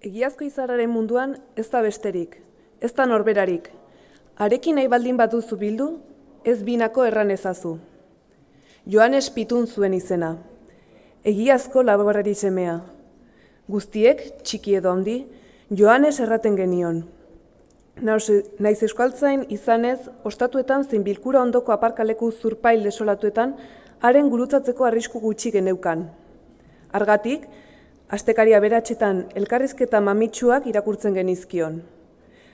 Egiazko izarraren munduan ez da besterik, ez da norberarik. Harekin nahi baldin baduzu bildu, ez binako erran ezazu. Joanes Pitun zuen izena. Egiazko laborari semea. Guztiek, txiki edo handi, Joanes erraten genion. Naiz euskaltzain izanez, ostatuetan zein bilkura ondoko aparkaleku zurpail desolatuetan, haren gurutzatzeko arrisku gutxi geneukan. Argatik, astekari aberatsetan elkarrizketa mamitsuak irakurtzen genizkion.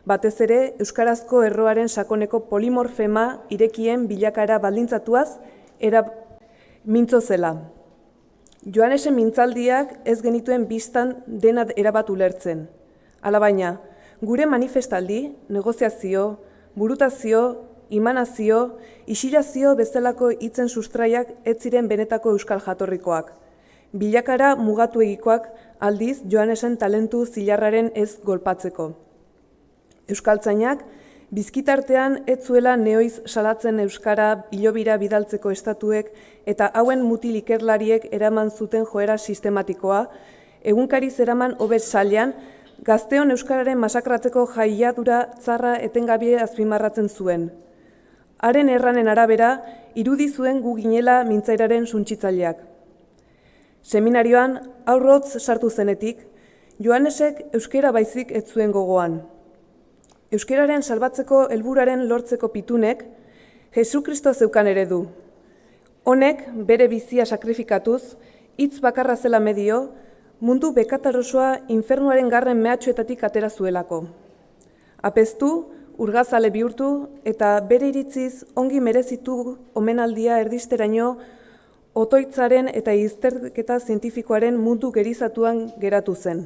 Batez ere, euskarazko erroaren sakoneko polimorfema irekien bilakara baldintzatuaz mintzo zela. Joanesen mintzaldiak ez genituen bistan dena erabat ulertzen. Alabaina, gure manifestaldi, negoziazio, burutazio, imanazio, isirazio bezalako hitzen sustraiak ez ziren benetako euskal jatorrikoak. Bilakara mugatu egikoak aldiz Joanesen talentu zilarraren ez golpatzeko. Euskaltzainak, bizkitartean ez zuela neoiz salatzen euskara hilobira bidaltzeko estatuek eta hauen mutil ikerlariek eraman zuten joera sistematikoa, egunkari zeraman hobet sailean, gazteon euskararen masakratzeko jaiadura tzarra etengabie azpimarratzen zuen. Haren erranen arabera, irudi zuen gu ginela mintzairaren suntsitzaileak. Seminarioan, aurrotz sartu zenetik, Joanesek euskera baizik ez zuen gogoan. Euskeraren salbatzeko helburaren lortzeko Pitunek, Jesukristo zeukan eredu. Honek, bere bizia sakrifikatuz, hitz bakarra zela medio, mundu bekatarosoa infernuaren garren mehatxuetatik atera zuelako. Apestu, urgazale bihurtu eta bere iritziz ongi merezitu omenaldia erdisteraino otoitzaren eta izterketa zientifikoaren mundu gerizatuan geratu zen.